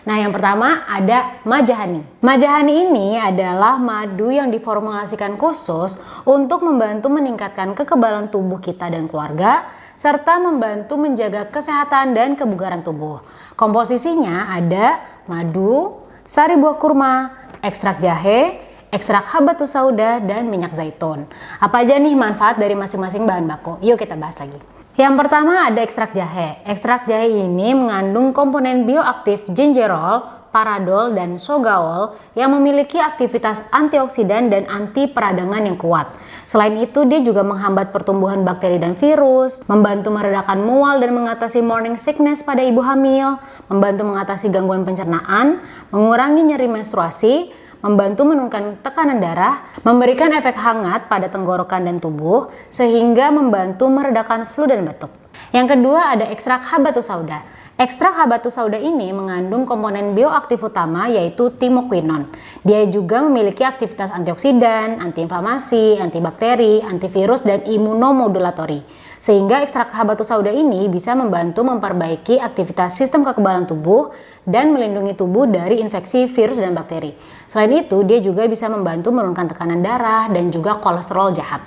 Nah yang pertama ada Maja Honey. Maja Honey ini adalah madu yang diformulasikan khusus untuk membantu meningkatkan kekebalan tubuh kita dan keluarga, serta membantu menjaga kesehatan dan kebugaran tubuh. Komposisinya ada madu, sari buah kurma, ekstrak jahe, ekstrak habatus sauda, dan minyak zaitun. Apa aja nih manfaat dari masing-masing bahan baku? Yuk kita bahas lagi. Yang pertama ada ekstrak jahe. Ekstrak jahe ini mengandung komponen bioaktif gingerol, paradol, dan sogaol yang memiliki aktivitas antioksidan dan anti peradangan yang kuat. Selain itu, dia juga menghambat pertumbuhan bakteri dan virus, membantu meredakan mual dan mengatasi morning sickness pada ibu hamil, membantu mengatasi gangguan pencernaan, mengurangi nyeri menstruasi, membantu menurunkan tekanan darah, memberikan efek hangat pada tenggorokan dan tubuh, sehingga membantu meredakan flu dan batuk. Yang kedua ada ekstrak habatus sauda. Ekstrak habatus sauda ini mengandung komponen bioaktif utama yaitu timoquinone. Dia juga memiliki aktivitas antioksidan, antiinflamasi, antibakteri, antivirus, dan imunomodulatori. Sehingga ekstrak habatus sauda ini bisa membantu memperbaiki aktivitas sistem kekebalan tubuh dan melindungi tubuh dari infeksi virus dan bakteri. Selain itu, dia juga bisa membantu menurunkan tekanan darah dan juga kolesterol jahat.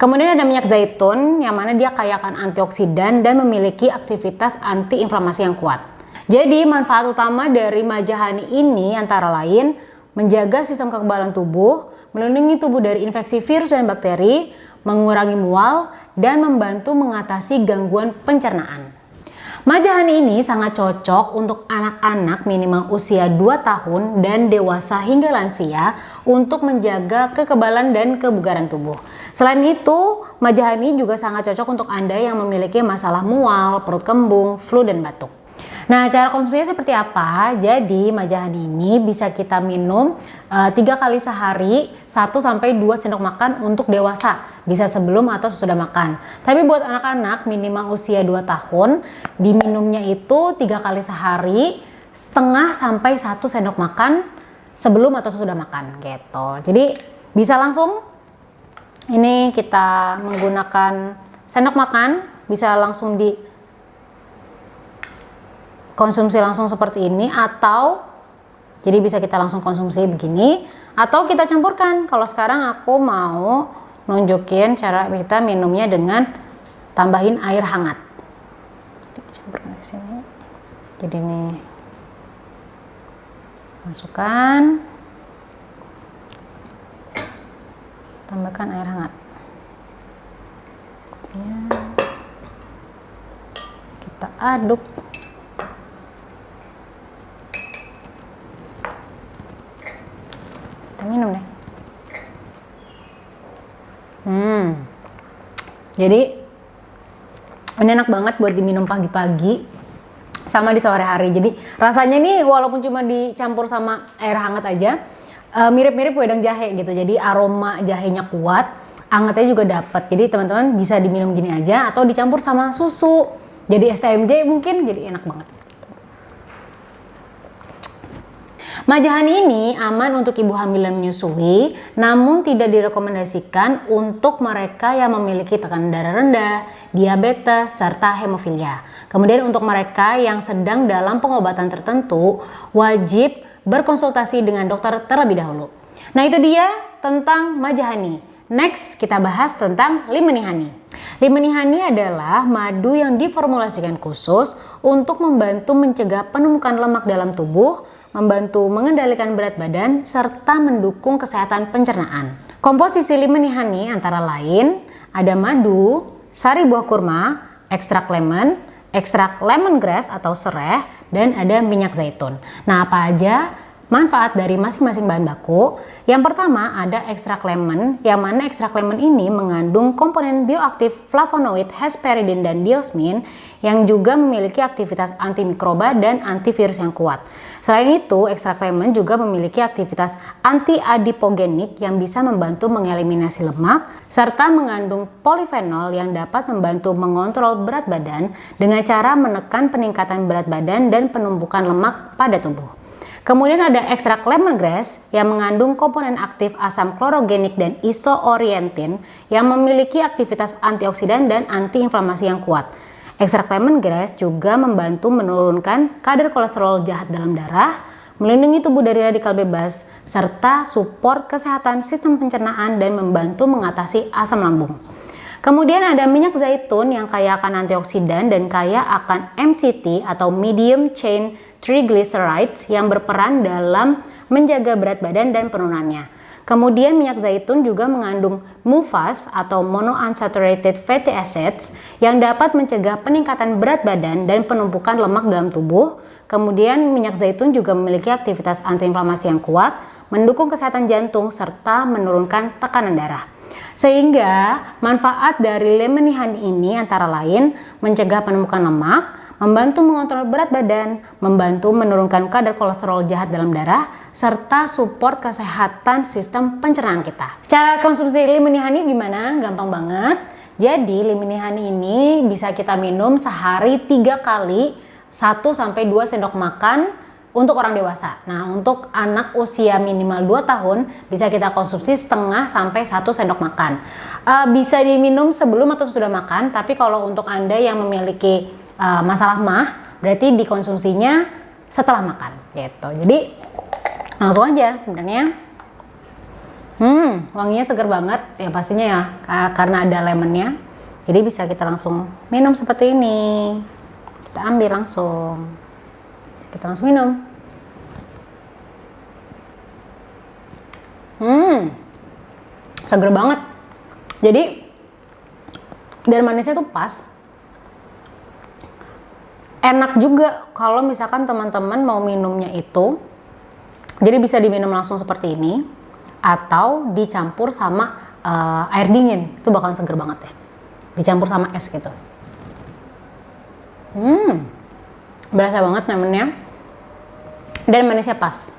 Kemudian ada minyak zaitun yang mana dia kaya akan antioksidan dan memiliki aktivitas antiinflamasi yang kuat. Jadi manfaat utama dari Maja Honey ini antara lain menjaga sistem kekebalan tubuh, melindungi tubuh dari infeksi virus dan bakteri, mengurangi mual, dan membantu mengatasi gangguan pencernaan. Maja Honey ini sangat cocok untuk anak-anak minimal usia 2 tahun dan dewasa hingga lansia untuk menjaga kekebalan dan kebugaran tubuh. Selain itu, Maja Honey juga sangat cocok untuk Anda yang memiliki masalah mual, perut kembung, flu, dan batuk. Nah, cara konsumsinya seperti apa? Jadi, Maja Honey ini bisa kita minum 3 kali sehari, 1-2 sendok makan untuk dewasa. Bisa sebelum atau sesudah makan. Tapi buat anak-anak minimal usia 2 tahun, diminumnya itu 3 kali sehari, setengah sampai 1 sendok makan sebelum atau sesudah makan gitu. Jadi, bisa langsung ini kita menggunakan sendok makan, bisa langsung di konsumsi langsung seperti ini, atau jadi bisa kita langsung konsumsi begini, atau kita campurkan. Kalau sekarang aku mau nunjukin cara kita minumnya dengan tambahin air hangat. Jadi campurkan ke sini. Jadi nih masukkan, tambahkan air hangat. Kita aduk. Minum deh. Jadi ini enak banget buat diminum pagi-pagi sama di sore hari. Jadi rasanya nih walaupun cuma dicampur sama air hangat aja, mirip-mirip wedang jahe gitu. Jadi aroma jahenya kuat, hangatnya juga dapat. Jadi teman-teman bisa diminum gini aja atau dicampur sama susu. Jadi STMJ mungkin jadi enak banget. Maja Honey ini aman untuk ibu hamil yang menyusui, namun tidak direkomendasikan untuk mereka yang memiliki tekanan darah rendah, diabetes, serta hemofilia. Kemudian untuk mereka yang sedang dalam pengobatan tertentu, wajib berkonsultasi dengan dokter terlebih dahulu. Nah itu dia tentang Maja Honey. Next, kita bahas tentang lemony honey. Lemony honey adalah madu yang diformulasikan khusus untuk membantu mencegah penumpukan lemak dalam tubuh, membantu mengendalikan berat badan, serta mendukung kesehatan pencernaan. Komposisi lemony honey antara lain ada madu, sari buah kurma, ekstrak lemon, ekstrak lemongrass atau sereh, dan ada minyak zaitun. Nah, apa aja manfaat dari masing-masing bahan baku? Yang pertama ada ekstrak lemon, yang mana ekstrak lemon ini mengandung komponen bioaktif flavonoid, hesperidin, dan diosmin yang juga memiliki aktivitas antimikroba dan antivirus yang kuat. Selain itu, ekstrak lemon juga memiliki aktivitas anti-adipogenik yang bisa membantu mengeliminasi lemak, serta mengandung polifenol yang dapat membantu mengontrol berat badan dengan cara menekan peningkatan berat badan dan penumpukan lemak pada tubuh. Kemudian ada ekstrak lemongrass yang mengandung komponen aktif asam klorogenik dan isoorientin yang memiliki aktivitas antioksidan dan antiinflamasi yang kuat. Ekstrak lemongrass juga membantu menurunkan kadar kolesterol jahat dalam darah, melindungi tubuh dari radikal bebas, serta support kesehatan sistem pencernaan dan membantu mengatasi asam lambung. Kemudian ada minyak zaitun yang kaya akan antioksidan dan kaya akan MCT atau medium chain triglycerides yang berperan dalam menjaga berat badan dan penurunannya. Kemudian minyak zaitun juga mengandung MUFAS atau monounsaturated fatty acids yang dapat mencegah peningkatan berat badan dan penumpukan lemak dalam tubuh. Kemudian minyak zaitun juga memiliki aktivitas antiinflamasi yang kuat, mendukung kesehatan jantung serta menurunkan tekanan darah. Sehingga manfaat dari lemony honey ini antara lain mencegah penumpukan lemak, membantu mengontrol berat badan, membantu menurunkan kadar kolesterol jahat dalam darah, serta support kesehatan sistem pencernaan kita. Cara konsumsi lemony honey gimana? Gampang banget. Jadi lemony honey ini bisa kita minum sehari 3 kali, 1-2 sendok makan untuk orang dewasa. Nah, untuk anak usia minimal 2 tahun bisa kita konsumsi setengah sampai 1 sendok makan. Bisa diminum sebelum atau sudah makan, tapi kalau untuk Anda yang memiliki masalah mah, berarti dikonsumsinya setelah makan gitu. Jadi langsung aja sebenarnya. Wanginya seger banget ya pastinya ya, karena ada lemonnya. Jadi bisa kita langsung minum seperti ini. Kita ambil langsung. Kita langsung minum. Seger banget. Jadi dan manisnya tuh pas. Enak juga kalau misalkan teman-teman mau minumnya itu. Jadi bisa diminum langsung seperti ini atau dicampur sama air dingin. Itu bakalan seger banget ya. Dicampur sama es gitu. Berasa banget namanya. Dan manisnya pas.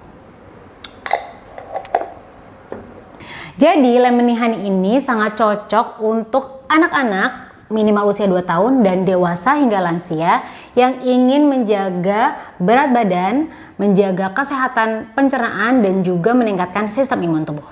Jadi lemony honey ini sangat cocok untuk anak-anak minimal usia 2 tahun dan dewasa hingga lansia yang ingin menjaga berat badan, menjaga kesehatan pencernaan dan juga meningkatkan sistem imun tubuh.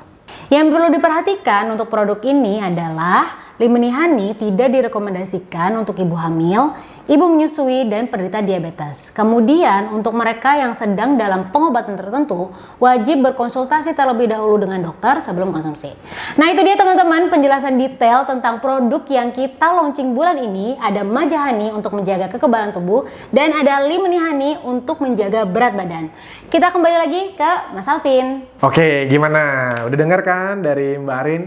Yang perlu diperhatikan untuk produk ini adalah lemony honey tidak direkomendasikan untuk ibu hamil, ibu menyusui, dan penderita diabetes. Kemudian untuk mereka yang sedang dalam pengobatan tertentu, wajib berkonsultasi terlebih dahulu dengan dokter sebelum konsumsi. Nah itu dia teman-teman penjelasan detail tentang produk yang kita launching bulan ini. Ada Maja Honey untuk menjaga kekebalan tubuh dan ada lemony honey untuk menjaga berat badan. Kita kembali lagi ke Mas Alvin. Oke, gimana? Udah dengar kan dari Mbak Arin?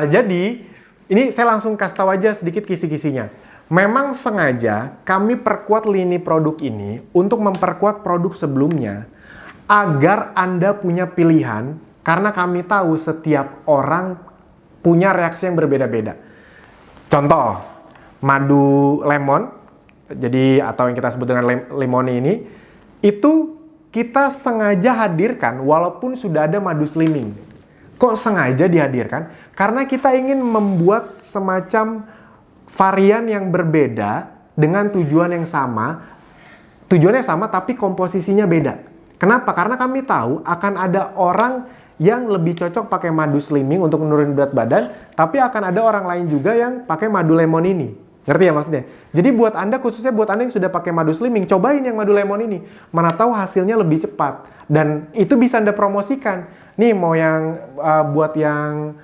Jadi ini saya langsung kasih tahu aja sedikit kisi-kisinya. Memang sengaja kami perkuat lini produk ini untuk memperkuat produk sebelumnya agar Anda punya pilihan karena kami tahu setiap orang punya reaksi yang berbeda-beda. Contoh, madu lemon, jadi atau yang kita sebut dengan lemon ini, itu kita sengaja hadirkan walaupun sudah ada madu slimming. Kok sengaja dihadirkan? Karena kita ingin membuat semacam varian yang berbeda dengan tujuan yang sama. Tujuannya sama tapi komposisinya beda. Kenapa? Karena kami tahu akan ada orang yang lebih cocok pakai madu slimming untuk menurunkan berat badan, tapi akan ada orang lain juga yang pakai madu lemon ini. Ngerti ya maksudnya? Jadi buat Anda, khususnya buat Anda yang sudah pakai madu slimming, cobain yang madu lemon ini. Mana tahu hasilnya lebih cepat. Dan itu bisa Anda promosikan. Nih mau yang buat yang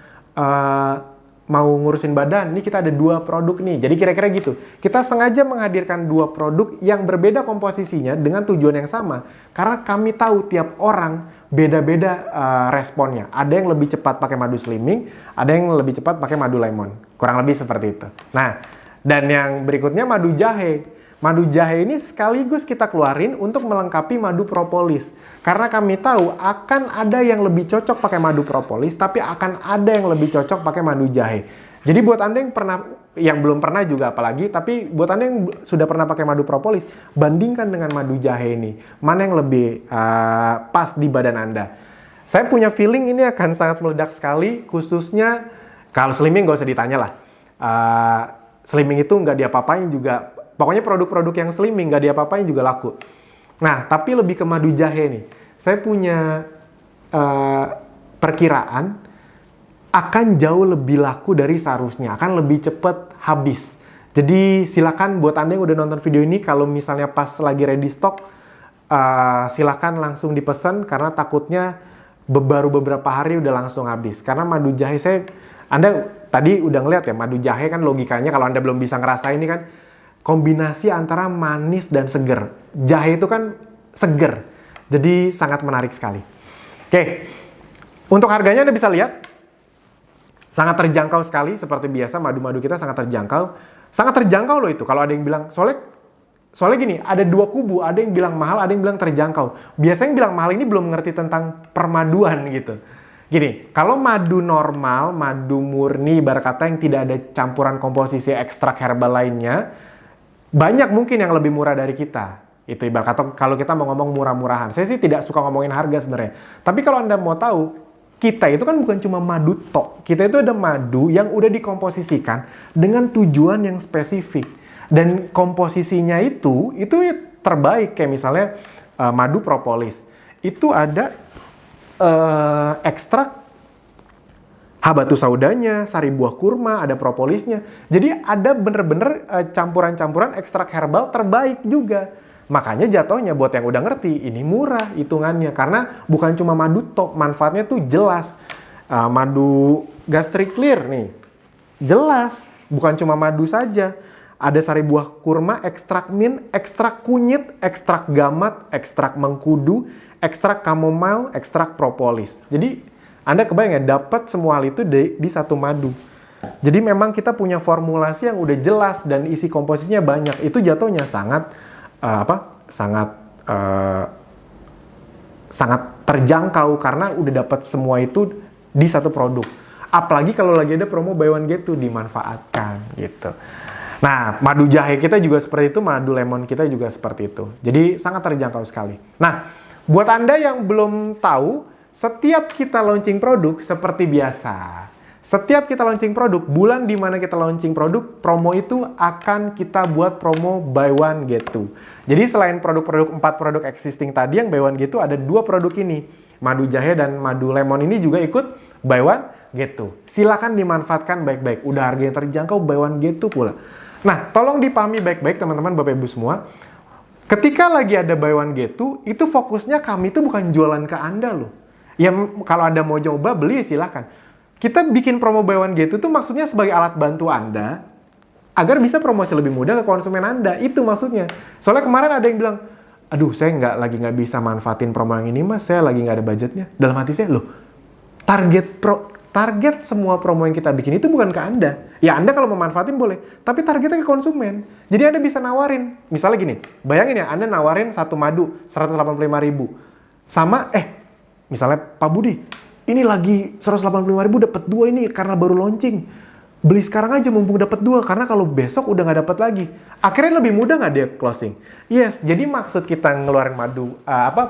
mau ngurusin badan, nih kita ada 2 produk nih. Jadi kira-kira gitu. Kita sengaja menghadirkan 2 produk yang berbeda komposisinya dengan tujuan yang sama. Karena kami tahu tiap orang beda-beda responnya. Ada yang lebih cepat pakai madu slimming, ada yang lebih cepat pakai madu lemon. Kurang lebih seperti itu. Nah, dan yang berikutnya madu jahe. Madu jahe ini sekaligus kita keluarin untuk melengkapi madu propolis. Karena kami tahu akan ada yang lebih cocok pakai madu propolis, tapi akan ada yang lebih cocok pakai madu jahe. Jadi buat Anda yang belum pernah juga apalagi, tapi buat Anda yang sudah pernah pakai madu propolis, bandingkan dengan madu jahe ini. Mana yang lebih pas di badan Anda. Saya punya feeling ini akan sangat meledak sekali, khususnya kalau slimming nggak usah ditanya lah. Slimming itu nggak diapa-apain juga. Pokoknya produk-produk yang slimming nggak diapa-apain juga laku. Nah, tapi lebih ke madu jahe nih. Saya punya perkiraan akan jauh lebih laku dari seharusnya. Akan lebih cepat habis. Jadi silakan buat Anda yang udah nonton video ini, kalau misalnya pas lagi ready stock, silakan langsung dipesan karena takutnya baru beberapa hari udah langsung habis. Karena madu jahe Anda tadi udah ngeliat ya, madu jahe kan logikanya kalau Anda belum bisa ngerasain ini kan, kombinasi antara manis dan seger. Jahe itu kan seger. Jadi sangat menarik sekali. Oke. Untuk harganya Anda bisa lihat. Sangat terjangkau sekali. Seperti biasa madu-madu kita sangat terjangkau. Sangat terjangkau loh itu. Kalau ada yang bilang, soalnya gini, ada 2 kubu. Ada yang bilang mahal, ada yang bilang terjangkau. Biasanya yang bilang mahal ini belum mengerti tentang permaduan gitu. Gini, kalau madu normal, madu murni, ibarat kata yang tidak ada campuran komposisi ekstrak herbal lainnya, banyak mungkin yang lebih murah dari kita. Itu ibarat kata kalau kita mau ngomong murah-murahan. Saya sih tidak suka ngomongin harga sebenarnya. Tapi kalau Anda mau tahu, kita itu kan bukan cuma madu tok. Kita itu ada madu yang udah dikomposisikan dengan tujuan yang spesifik. Dan komposisinya itu terbaik. Kayak misalnya madu propolis. Itu ada ekstrak habatus saudanya, sari buah kurma, ada propolisnya. Jadi ada bener-bener campuran-campuran ekstrak herbal terbaik juga. Makanya jatuhnya buat yang udah ngerti, ini murah hitungannya. Karena bukan cuma madu tok, manfaatnya tuh jelas. Madu gastric clear nih, jelas. Bukan cuma madu saja. Ada sari buah kurma, ekstrak mint, ekstrak kunyit, ekstrak gamat, ekstrak mengkudu, ekstrak chamomile, ekstrak propolis. Jadi Anda kebayang ya, dapat semua hal itu di satu madu. Jadi memang kita punya formulasi yang udah jelas dan isi komposisinya banyak. Itu jatuhnya sangat terjangkau karena udah dapat semua itu di satu produk. Apalagi kalau lagi ada promo buy one get two, dimanfaatkan gitu. Nah, madu jahe kita juga seperti itu, madu lemon kita juga seperti itu. Jadi sangat terjangkau sekali. Nah, buat Anda yang belum tahu, setiap kita launching produk seperti biasa. Setiap kita launching produk, bulan di mana kita launching produk, promo itu akan kita buat promo buy one get two. Jadi selain produk-produk 4 produk existing tadi yang buy one get two, ada 2 produk ini. Madu jahe dan madu lemon ini juga ikut buy one get two. Silakan dimanfaatkan baik-baik. Udah harga yang terjangkau, buy one get two pula. Nah, tolong dipahami baik-baik teman-teman, Bapak Ibu semua. Ketika lagi ada buy one get two, itu fokusnya kami itu bukan jualan ke Anda loh. Ya kalau Anda mau coba beli silahkan. Kita bikin promo buy one get two itu maksudnya sebagai alat bantu Anda agar bisa promosi lebih mudah ke konsumen Anda. Itu maksudnya. Soalnya kemarin ada yang bilang, aduh saya nggak bisa manfaatin promo yang ini mas, saya lagi nggak ada budgetnya. Dalam hati saya, loh target semua promo yang kita bikin itu bukan ke Anda. Ya Anda kalau mau manfaatin boleh, tapi targetnya ke konsumen. Jadi Anda bisa nawarin. Misalnya gini, bayangin ya Anda nawarin satu madu 185.000. Sama misalnya Pak Budi, ini lagi 185.000 dapat 2 ini karena baru launching. Beli sekarang aja mumpung dapat 2 karena kalau besok udah nggak dapat lagi. Akhirnya lebih mudah nggak dia closing? Yes, jadi maksud kita ngeluarin madu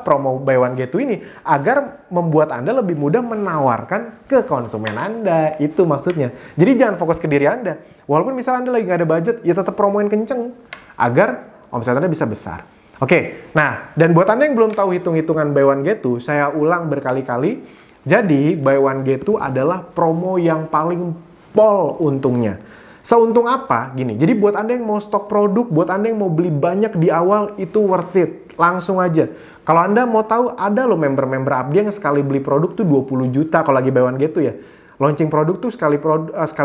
promo buy one get two ini agar membuat Anda lebih mudah menawarkan ke konsumen Anda. Itu maksudnya. Jadi jangan fokus ke diri Anda. Walaupun misalnya Anda lagi nggak ada budget, ya tetap promoin kenceng agar omset Anda bisa besar. Oke, nah dan buat Anda yang belum tahu hitung-hitungan buy one get two, saya ulang berkali-kali. Jadi buy one get two adalah promo yang paling pol untungnya. Seuntung apa? Gini, jadi buat Anda yang mau stok produk, buat Anda yang mau beli banyak di awal, itu worth it. Langsung aja. Kalau Anda mau tahu, ada loh member-member Abdi yang sekali beli produk tuh 20 juta kalau lagi buy one get two ya. launching produk tuh sekali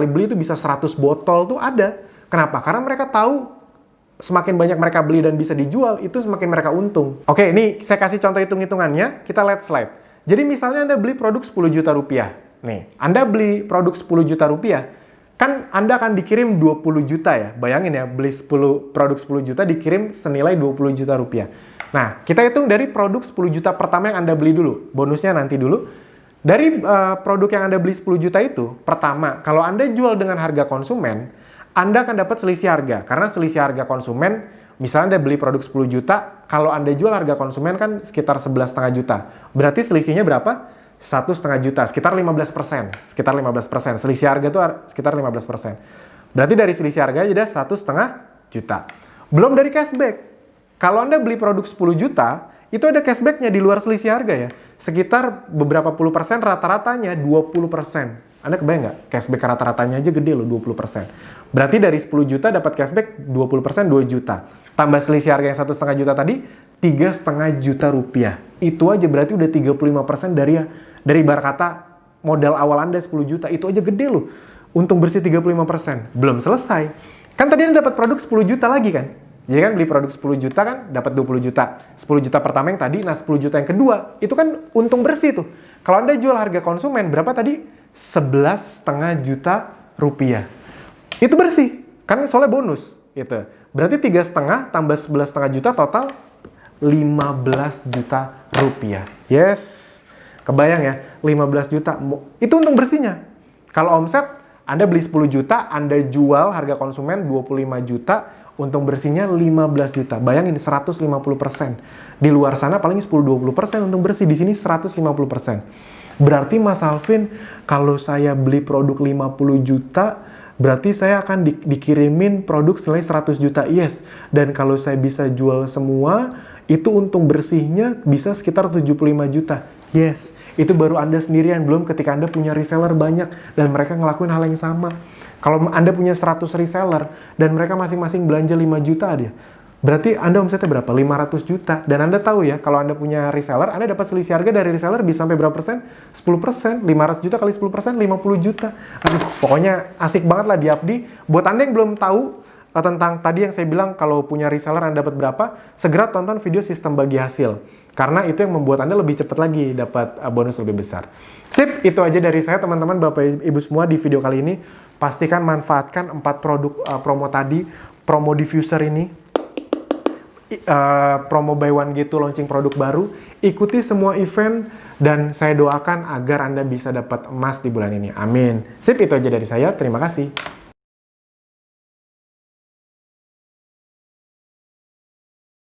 beli tuh bisa 100 botol tuh ada. Kenapa? Karena mereka tahu semakin banyak mereka beli dan bisa dijual, itu semakin mereka untung. Oke, ini saya kasih contoh hitung-hitungannya, kita lihat slide. Jadi misalnya Anda beli produk 10 juta rupiah. Nih, Anda beli produk 10 juta rupiah, kan Anda akan dikirim 20 juta ya. Bayangin ya, beli produk 10 juta dikirim senilai 20 juta rupiah. Nah, kita hitung dari produk 10 juta pertama yang Anda beli dulu. Bonusnya nanti dulu. Dari produk yang Anda beli 10 juta itu, pertama, kalau Anda jual dengan harga konsumen, Anda akan dapat selisih harga. Karena selisih harga konsumen, misalnya Anda beli produk 10 juta, kalau Anda jual harga konsumen kan sekitar 11,5 juta. Berarti selisihnya berapa? 1,5 juta, sekitar 15%. Sekitar 15%. Selisih harga itu sekitar 15%. Berarti dari selisih harga aja ada 1,5 juta. Belum dari cashback. Kalau Anda beli produk 10 juta, itu ada cashbacknya di luar selisih harga ya. Sekitar beberapa puluh persen, rata-ratanya 20%. Anda kebayang nggak? Cashback rata-ratanya aja gede loh, 20%. Berarti dari 10 juta dapat cashback 20%, 2 juta. Tambah selisih harga yang 1,5 juta tadi, 3,5 juta rupiah. Itu aja berarti udah 35% dari ibarat kata modal awal Anda 10 juta. Itu aja gede loh. Untung bersih 35%. Belum selesai. Kan tadi Anda dapat produk 10 juta lagi kan? Jadi kan beli produk 10 juta kan dapat 20 juta. 10 juta pertama yang tadi, nah 10 juta yang kedua, itu kan untung bersih tuh. Kalau Anda jual harga konsumen, berapa tadi? 11,5 juta rupiah. Itu bersih, kan soalnya bonus. Gitu. Berarti 3,5 tambah 11,5 juta total 15 juta rupiah. Yes, kebayang ya, 15 juta. Itu untung bersihnya. Kalau omset, Anda beli 10 juta, Anda jual harga konsumen 25 juta, untung bersihnya 15 juta. Bayangin 150%. Di luar sana paling 10-20% untung bersih, di sini 150%. Berarti Mas Alvin, kalau saya beli produk 50 juta, berarti saya akan dikirimin produk senilai 100 juta. Yes, dan kalau saya bisa jual semua, itu untung bersihnya bisa sekitar 75 juta. Yes, itu baru Anda sendirian, belum ketika Anda punya reseller banyak dan mereka ngelakuin hal yang sama. Kalau Anda punya 100 reseller dan mereka masing-masing belanja 5 juta dia, berarti Anda omsetnya berapa? 500 juta. Dan Anda tahu ya, kalau Anda punya reseller, Anda dapat selisih harga dari reseller bisa sampai berapa persen? 10%. 500 juta kali 10%, 50 juta. Aduh, pokoknya asik banget lah di Apdi. Buat Anda yang belum tahu tentang tadi yang saya bilang kalau punya reseller Anda dapat berapa, segera tonton video sistem bagi hasil. Karena itu yang membuat Anda lebih cepat lagi dapat bonus lebih besar. Sip, itu aja dari saya teman-teman, Bapak Ibu semua di video kali ini. Pastikan manfaatkan 4 produk promo tadi, promo diffuser ini, promo buy one get two launching produk baru, ikuti semua event, dan saya doakan agar Anda bisa dapat emas di bulan ini. Amin. Sip, itu aja dari saya. Terima kasih.